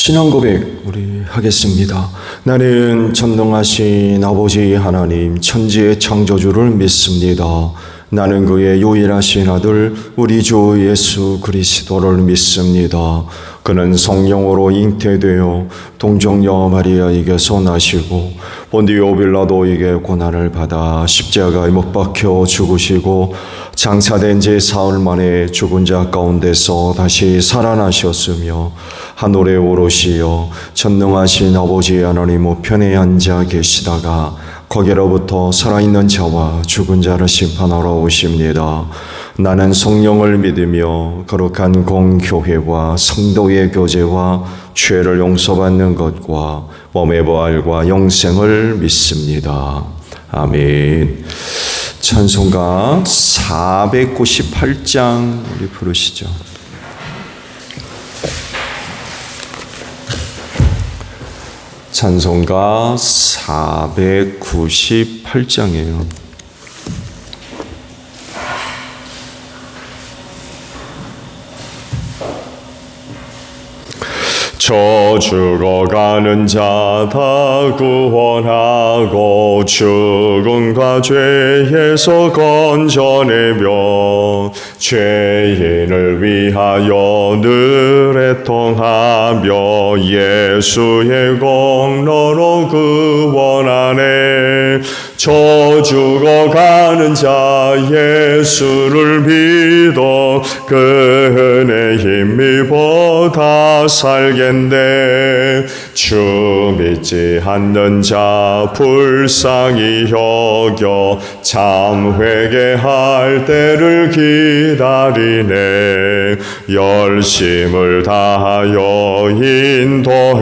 신앙 고백 우리 하겠습니다. 나는 전능하신 아버지 하나님 천지의 창조주를 믿습니다. 나는 그의 유일하신 아들 우리 주 예수 그리스도를 믿습니다. 그는 성령으로 잉태되어 동정녀 마리아에게서 나시고 본디오 빌라도에게 고난을 받아 십자가에 못 박혀 죽으시고 장사된 지 사흘 만에 죽은 자 가운데서 다시 살아나셨으며 하늘에 오르시어 전능하신 아버지 하나님 우편에 앉아 계시다가 거기로부터 살아있는 자와 죽은 자를 심판하러 오십니다. 나는 성령을 믿으며 거룩한 공교회와 성도의 교제와 죄를 용서받는 것과 몸의 부활과 영생을 믿습니다. 아멘. 찬송가 498장 우리 부르시죠. 찬송가 498장이에요. 저 죽어가는 자 다 구원하고 죽음과 죄에서 건져내며 죄인을 위하여 늘 애통하며 예수의 공로로 구원하네. 저 죽어가는 자 예수를 믿어 그 은혜 힘입어 살겠네. 주 믿지 않는 자 불쌍히 여겨 참 회개할 때를 기다리네. 열심을 다하여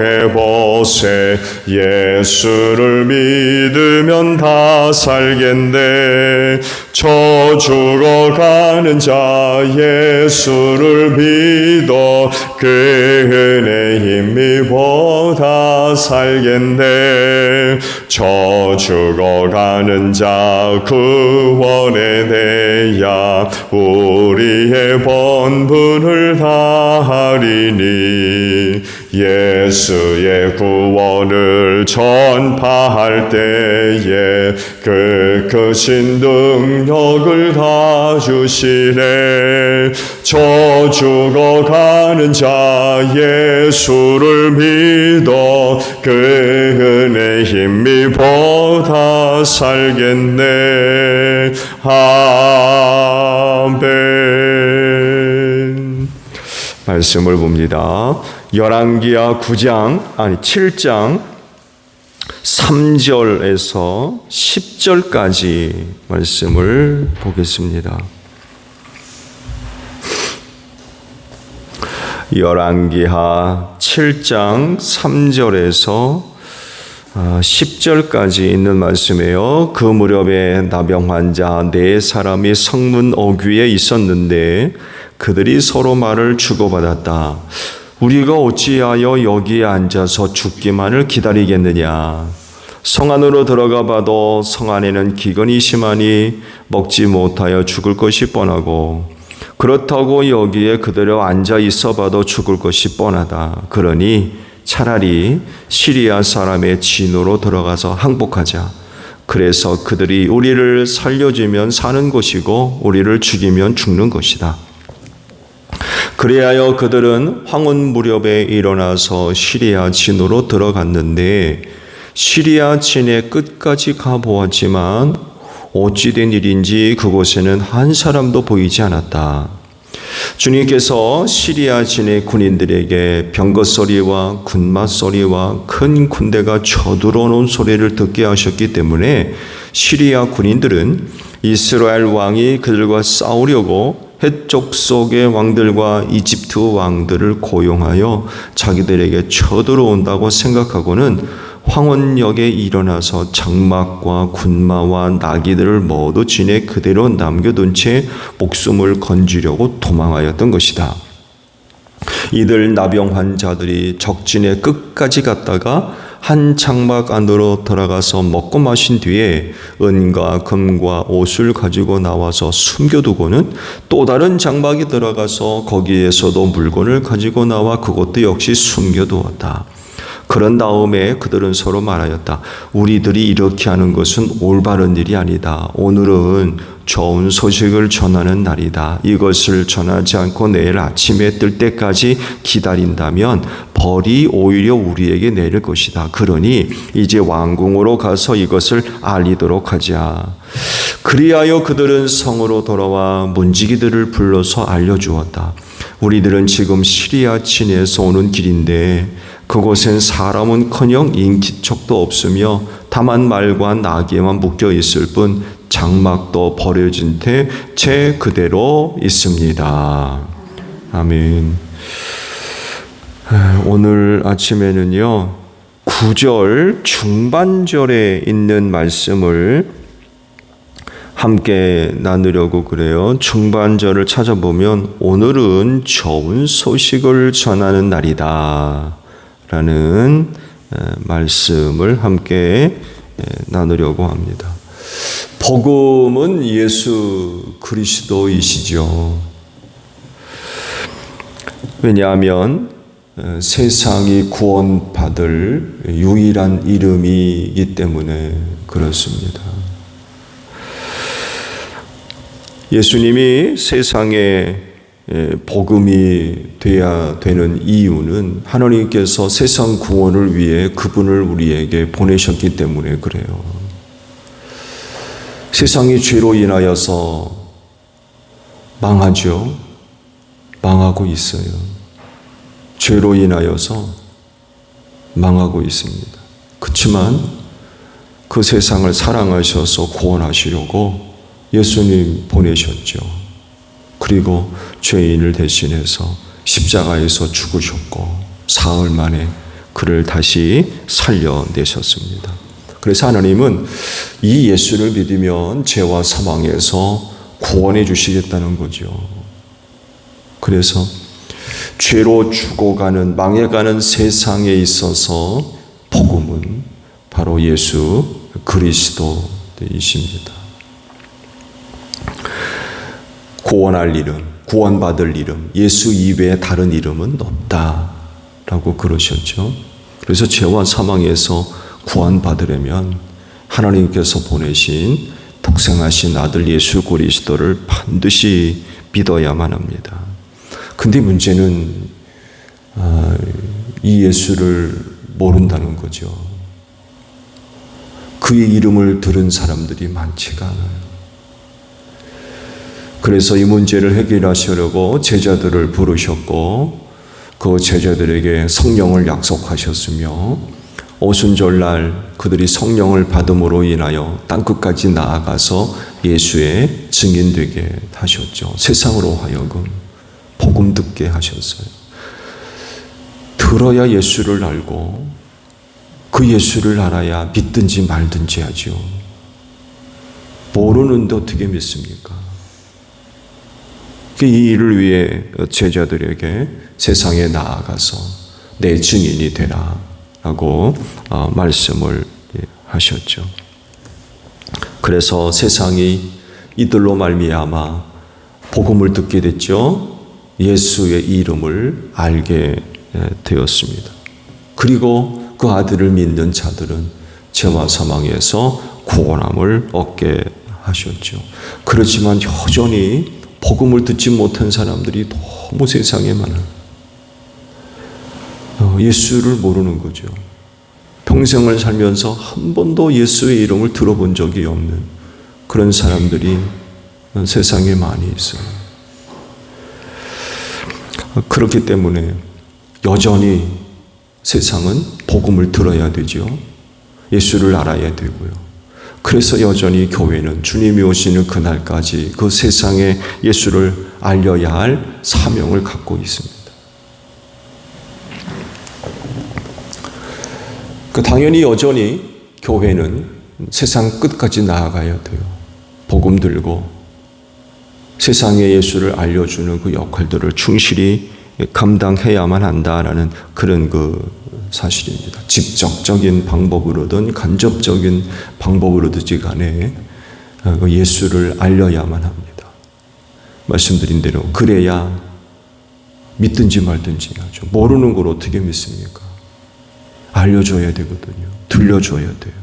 인도해보세. 예수를 믿으면 다 살겠네. 저 죽어가는 자 예수를 믿어 그 은혜 힘입어 다 살겠네. 저 죽어가는 자 구원에 대야 우리의 본분을 다하리니. 예수의 구원을 전파할 때에 그 크신 능력을 다 주시네. 저 죽어가는 자 예수를 믿어 그 은혜 힘입어 다 살겠네. 아멘. 말씀을 봅니다. 열왕기하 7장 3절에서 10절까지 말씀을 보겠습니다. 열왕기하 7장 3절에서 10절까지 있는 말씀이에요. 그 무렵에 나병 환자 4사람이 성문 어귀에 있었는데 그들이 서로 말을 주고받았다. 우리가 어찌하여 여기에 앉아서 죽기만을 기다리겠느냐. 성 안으로 들어가 봐도 성 안에는 기근이 심하니 먹지 못하여 죽을 것이 뻔하고 그렇다고 여기에 그대로 앉아 있어 봐도 죽을 것이 뻔하다. 그러니 차라리 시리아 사람의 진으로 들어가서 항복하자. 그래서 그들이 우리를 살려주면 사는 것이고 우리를 죽이면 죽는 것이다. 그리하여 그들은 황혼 무렵에 일어나서 시리아 진으로 들어갔는데 시리아 진의 끝까지 가보았지만 어찌된 일인지 그곳에는 한 사람도 보이지 않았다. 주님께서 시리아 진의 군인들에게 병거 소리와 군마 소리와 큰 군대가 쳐들어오는 소리를 듣게 하셨기 때문에 시리아 군인들은 이스라엘 왕이 그들과 싸우려고 해쪽 속의 왕들과 이집트 왕들을 고용하여 자기들에게 쳐들어온다고 생각하고는 황혼역에 일어나서 장막과 군마와 나귀들을 모두 진에 그대로 남겨둔 채 목숨을 건지려고 도망하였던 것이다. 이들 나병 환자들이 적진의 끝까지 갔다가 한 장막 안으로 들어가서 먹고 마신 뒤에 은과 금과 옷을 가지고 나와서 숨겨두고는 또 다른 장막에 들어가서 거기에서도 물건을 가지고 나와 그것도 역시 숨겨두었다. 그런 다음에 그들은 서로 말하였다. 우리들이 이렇게 하는 것은 올바른 일이 아니다. 오늘은 좋은 소식을 전하는 날이다. 이것을 전하지 않고 내일 아침에 뜰 때까지 기다린다면 벌이 오히려 우리에게 내릴 것이다. 그러니 이제 왕궁으로 가서 이것을 알리도록 하자. 그리하여 그들은 성으로 돌아와 문지기들을 불러서 알려주었다. 우리들은 지금 시리아 진에서 오는 길인데 그곳엔 사람은커녕 인기척도 없으며 다만 말과 나귀에만 묶여 있을 뿐 장막도 버려진 채 그대로 있습니다. 아멘. 오늘 아침에는요 9절 중반절에 있는 말씀을 함께 나누려고 그래요. 중반절을 찾아보면 오늘은 좋은 소식을 전하는 날이다 라는 말씀을 함께 나누려고 합니다. 복음은 예수 그리스도이시죠. 왜냐하면 세상이 구원받을 유일한 이름이기 때문에 그렇습니다. 예수님이 세상에 복음이 되어야 되는 이유는 하나님께서 세상 구원을 위해 그분을 우리에게 보내셨기 때문에 그래요. 세상이 죄로 인하여서 망하죠. 망하고 있어요. 죄로 인하여서 망하고 있습니다. 그렇지만 그 세상을 사랑하셔서 구원하시려고 예수님 보내셨죠. 그리고 죄인을 대신해서 십자가에서 죽으셨고 사흘 만에 그를 다시 살려내셨습니다. 그래서 하나님은 이 예수를 믿으면 죄와 사망에서 구원해 주시겠다는 거죠. 그래서 죄로 죽어가는 망해가는 세상에 있어서 복음은 바로 예수 그리스도이십니다. 구원할 이름, 구원받을 이름, 예수 이외에 다른 이름은 없다라고 그러셨죠. 그래서 죄와 사망에서 구원받으려면 하나님께서 보내신 독생하신 아들 예수 그리스도를 반드시 믿어야만 합니다. 근데 문제는 이 예수를 모른다는 거죠. 그의 이름을 들은 사람들이 많지가 않아요. 그래서 이 문제를 해결하시려고 제자들을 부르셨고 그 제자들에게 성령을 약속하셨으며 오순절날 그들이 성령을 받음으로 인하여 땅끝까지 나아가서 예수의 증인되게 하셨죠. 세상으로 하여금 복음 듣게 하셨어요. 들어야 예수를 알고 그 예수를 알아야 믿든지 말든지 하죠. 모르는데 어떻게 믿습니까? 이 일을 위해 제자들에게 세상에 나아가서 내 증인이 되라 라고 말씀을 하셨죠. 그래서 세상이 이들로 말미암아 복음을 듣게 됐죠. 예수의 이름을 알게 되었습니다. 그리고 그 아들을 믿는 자들은 죄와 사망에서 구원함을 얻게 하셨죠. 그렇지만 여전히 복음을 듣지 못한 사람들이 너무 세상에 많아요. 예수를 모르는 거죠. 평생을 살면서 한 번도 예수의 이름을 들어본 적이 없는 그런 사람들이 세상에 많이 있어요. 그렇기 때문에 여전히 세상은 복음을 들어야 되죠. 예수를 알아야 되고요. 그래서 여전히 교회는 주님이 오시는 그날까지 그 세상에 예수를 알려야 할 사명을 갖고 있습니다. 당연히 여전히 교회는 세상 끝까지 나아가야 돼요. 복음 들고 세상에 예수를 알려주는 그 역할들을 충실히 감당해야만 한다라는 그런 그 사실입니다. 직접적인 방법으로든 간접적인 방법으로든지 간에 예수를 알려야만 합니다. 말씀드린 대로 그래야 믿든지 말든지 하죠. 모르는 걸 어떻게 믿습니까? 알려줘야 되거든요. 들려줘야 돼요.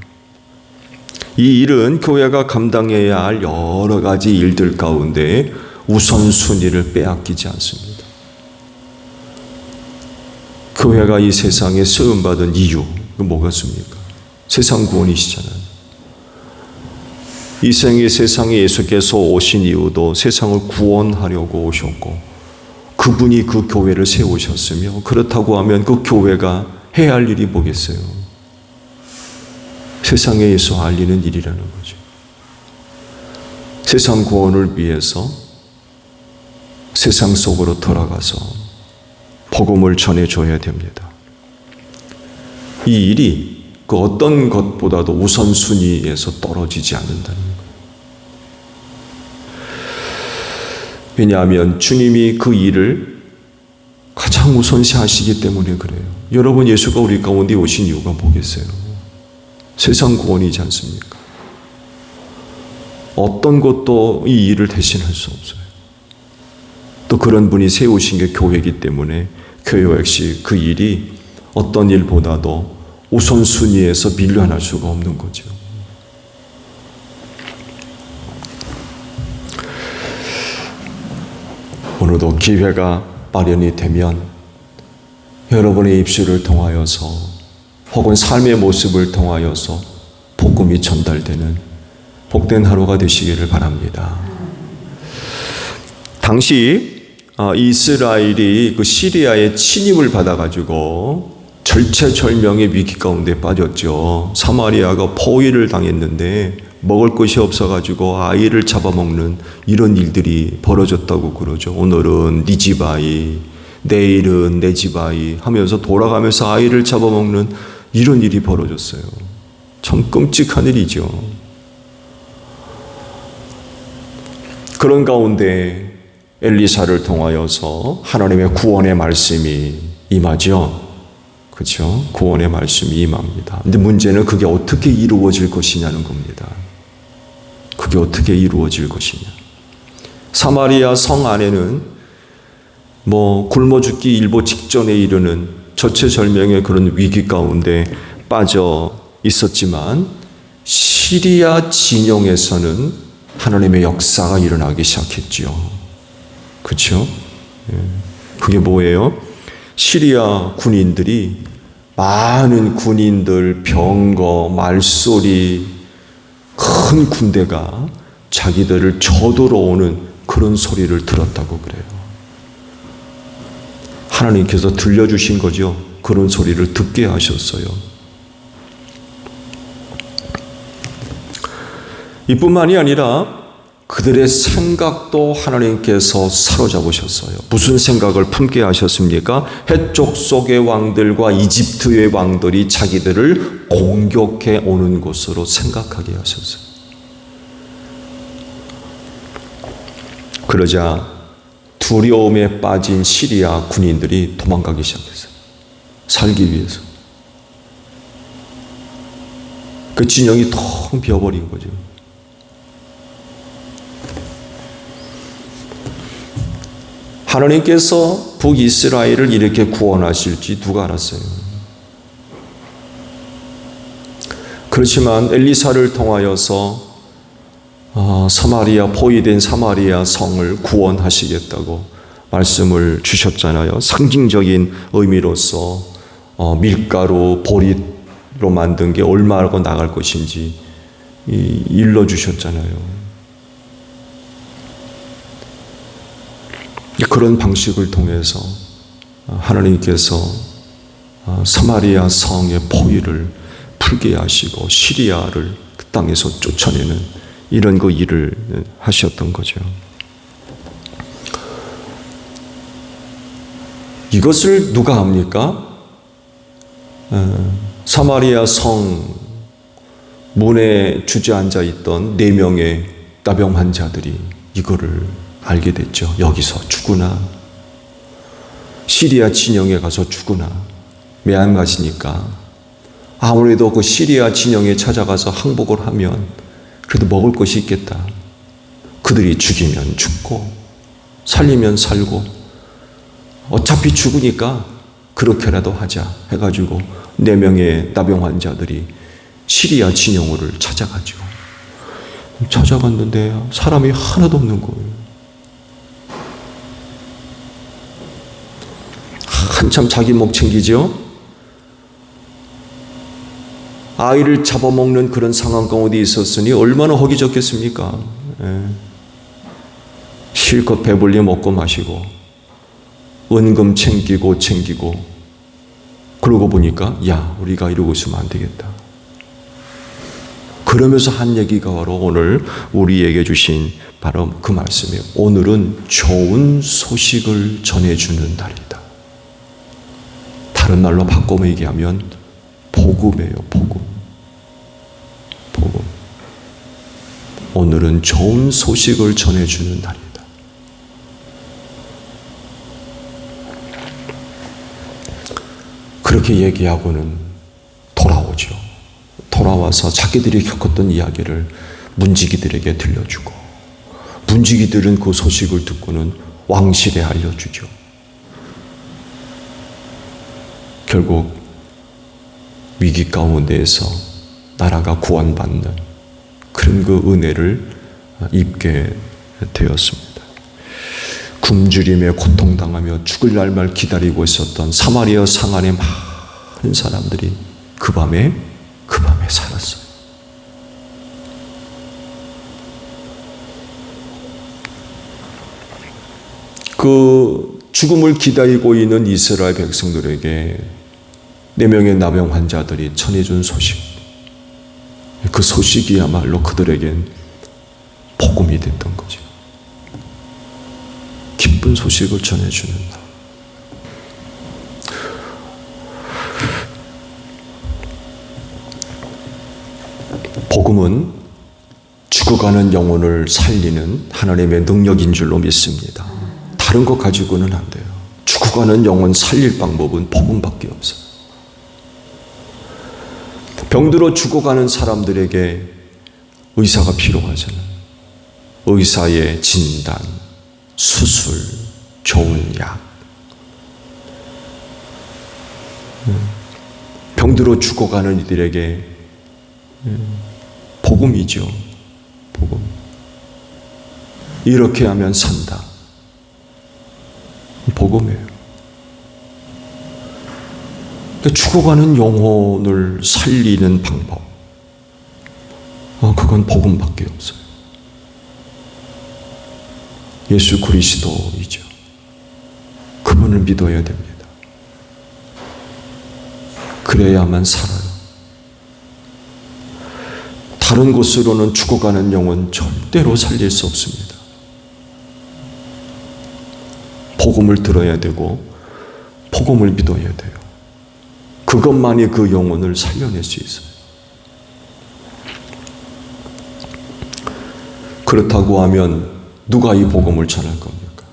이 일은 교회가 감당해야 할 여러 가지 일들 가운데 우선순위를 빼앗기지 않습니다. 교회가 이 세상에 쓰임받은 이유, 그 뭐겠습니까? 세상 구원이시잖아요. 이 세상에 예수께서 오신 이유도 세상을 구원하려고 오셨고, 그분이 그 교회를 세우셨으며, 그렇다고 하면 그 교회가 해야 할 일이 뭐겠어요? 세상에 예수 알리는 일이라는 거죠. 세상 구원을 위해서 세상 속으로 들어가서 복음을 전해줘야 됩니다. 이 일이 그 어떤 것보다도 우선순위에서 떨어지지 않는다는 거예요. 왜냐하면 주님이 그 일을 가장 우선시 하시기 때문에 그래요. 여러분, 예수가 우리 가운데 오신 이유가 뭐겠어요? 세상 구원이지 않습니까? 어떤 것도 이 일을 대신할 수 없어요. 또 그런 분이 세우신 게 교회이기 때문에 교회 역시 그 일이 어떤 일보다도 우선순위에서 밀려날 수가 없는 거죠. 오늘도 기회가 마련이 되면 여러분의 입술을 통하여서 혹은 삶의 모습을 통하여서 복음이 전달되는 복된 하루가 되시기를 바랍니다. 당시 이스라엘이 그 시리아의 침입을 받아가지고 절체절명의 위기 가운데 빠졌죠. 사마리아가 포위를 당했는데 먹을 것이 없어가지고 아이를 잡아먹는 이런 일들이 벌어졌다고 그러죠. 오늘은 네 집 아이, 내일은 내 집 아이 하면서 돌아가면서 아이를 잡아먹는 이런 일이 벌어졌어요. 참 끔찍한 일이죠. 그런 가운데 엘리사를 통하여서 하나님의 구원의 말씀이 임하죠. 그렇죠? 구원의 말씀이 임합니다. 근데 문제는 그게 어떻게 이루어질 것이냐는 겁니다. 그게 어떻게 이루어질 것이냐. 사마리아 성 안에는 굶어 죽기 일보 직전에 이르는 절체절명의 그런 위기 가운데 빠져 있었지만 시리아 진영에서는 하나님의 역사가 일어나기 시작했지요. 그렇죠? 그게 뭐예요? 시리아 군인들이 많은 군인들, 병거, 말소리, 큰 군대가 자기들을 쳐들어 오는 그런 소리를 들었다고 그래요. 하나님께서 들려주신 거죠. 그런 소리를 듣게 하셨어요. 이뿐만이 아니라 그들의 생각도 하나님께서 사로잡으셨어요. 무슨 생각을 품게 하셨습니까? 해쪽 속의 왕들과 이집트의 왕들이 자기들을 공격해 오는 곳으로 생각하게 하셨어요. 그러자 두려움에 빠진 시리아 군인들이 도망가기 시작했어요. 살기 위해서. 그 진영이 텅 비어버린 거죠. 하나님께서 북이스라엘을 이렇게 구원하실지 누가 알았어요? 그렇지만 엘리사를 통하여서 포위된 사마리아 성을 구원하시겠다고 말씀을 주셨잖아요. 상징적인 의미로서 밀가루, 보리로 만든 게 얼마나 나갈 것인지 일러주셨잖아요. 그런 방식을 통해서 하나님께서 사마리아 성의 포위를 풀게 하시고 시리아를 그 땅에서 쫓아내는 이런 그 일을 하셨던 거죠. 이것을 누가 합니까? 사마리아 성 문에 주저앉아 있던 4명의 나병 환자들이 이거를 알게 됐죠. 여기서 죽으나 시리아 진영에 가서 죽으나 매한가지니까 아무래도 그 시리아 진영에 찾아가서 항복을 하면 그래도 먹을 것이 있겠다. 그들이 죽이면 죽고 살리면 살고 어차피 죽으니까 그렇게라도 하자 해가지고 4명의 나병 환자들이 시리아 진영을 찾아가죠. 찾아갔는데 사람이 하나도 없는 거예요. 한참 자기 목 챙기죠. 아이를 잡아먹는 그런 상황 가운데 있었으니 얼마나 허기졌겠습니까? 실컷 배불리 먹고 마시고 은금 챙기고 그러고 보니까 야, 우리가 이러고 있으면 안 되겠다. 그러면서 한 얘기가 바로 오늘 우리에게 주신 바로 그 말씀이에요. 오늘은 좋은 소식을 전해주는 날이다. 다른 말로 바꿔 얘기하면 복음이에요. 복음. 오늘은 좋은 소식을 전해주는 날이다. 그렇게 얘기하고는 돌아오죠. 돌아와서 자기들이 겪었던 이야기를 문지기들에게 들려주고, 문지기들은 그 소식을 듣고는 왕실에 알려주죠. 결국 위기 가운데에서 나라가 구원받는 그런 그 은혜를 입게 되었습니다. 굶주림에 고통당하며 죽을 날만 기다리고 있었던 사마리아 상안의 많은 사람들이 그 밤에 살았어요. 그 죽음을 기다리고 있는 이스라엘 백성들에게 4명의 나병 환자들이 전해준 소식, 그 소식이야말로 그들에겐 복음이 됐던 거죠. 기쁜 소식을 전해주는 날. 복음은 죽어가는 영혼을 살리는 하나님의 능력인 줄로 믿습니다. 다른 것 가지고는 안 돼요. 죽어가는 영혼 살릴 방법은 복음밖에 없어요. 병들어 죽어가는 사람들에게 의사가 필요하잖아요. 의사의 진단, 수술, 좋은 약. 병들어 죽어가는 이들에게 복음이죠. 복음. 이렇게 하면 산다. 복음이에요. 그러니까 죽어가는 영혼을 살리는 방법. 그건 복음밖에 없어요. 예수 그리스도이죠. 그분을 믿어야 됩니다. 그래야만 살아요. 다른 곳으로는 죽어가는 영혼 절대로 살릴 수 없습니다. 복음을 들어야 되고 복음을 믿어야 돼요. 그것만이 그 영혼을 살려낼 수 있어요. 그렇다고 하면 누가 이 복음을 전할 겁니까?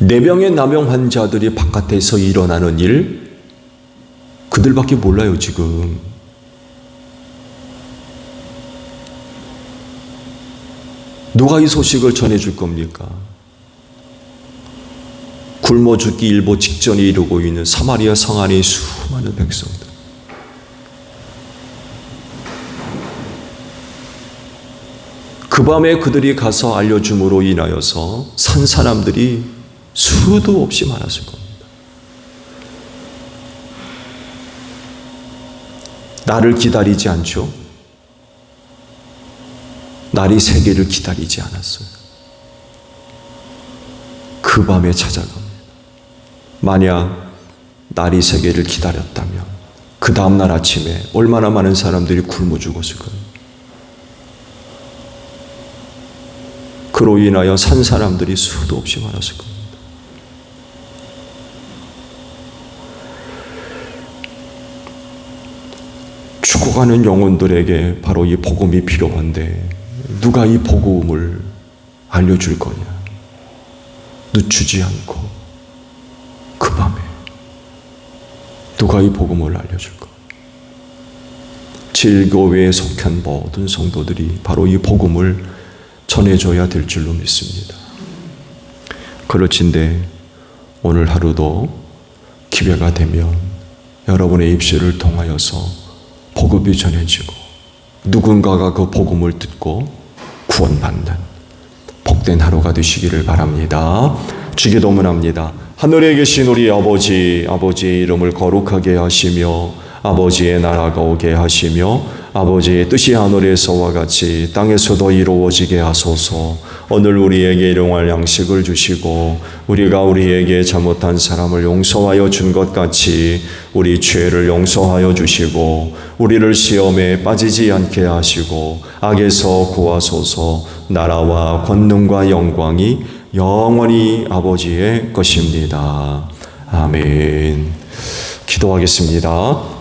4명의 나병 환자들이 바깥에서 일어나는 일, 그들밖에 몰라요, 지금. 누가 이 소식을 전해줄 겁니까? 굶어 죽기 일보 직전에 이르고 있는 사마리아 성 안의 수많은 백성들. 그 밤에 그들이 가서 알려줌으로 인하여서 산 사람들이 수도 없이 많았을 겁니다. 나를 기다리지 않죠. 날이 새기를 기다리지 않았어요. 그 밤에 찾아갑니다. 만약 날이 새기를 기다렸다면 그 다음날 아침에 얼마나 많은 사람들이 굶어 죽었을까요? 그로 인하여 산 사람들이 수도 없이 많았을 겁니다. 죽어가는 영혼들에게 바로 이 복음이 필요한데 누가 이 복음을 알려줄 거냐? 늦추지 않고 그 밤에 누가 이 복음을 알려줄까? 제1교회에 속한 모든 성도들이 바로 이 복음을 전해줘야 될 줄로 믿습니다. 그렇진데 오늘 하루도 기회가 되면 여러분의 입술을 통하여서 복음이 전해지고 누군가가 그 복음을 듣고 구원받는 복된 하루가 되시기를 바랍니다. 주기도문합니다. 하늘에 계신 우리 아버지, 아버지의 이름을 거룩하게 하시며 아버지의 나라가 오게 하시며 아버지의 뜻이 하늘에서와 같이 땅에서도 이루어지게 하소서. 오늘 우리에게 일용할 양식을 주시고 우리가 우리에게 잘못한 사람을 용서하여 준 것 같이 우리 죄를 용서하여 주시고 우리를 시험에 빠지지 않게 하시고 악에서 구하소서. 나라와 권능과 영광이 영원히 아버지의 것입니다. 아멘. 기도하겠습니다.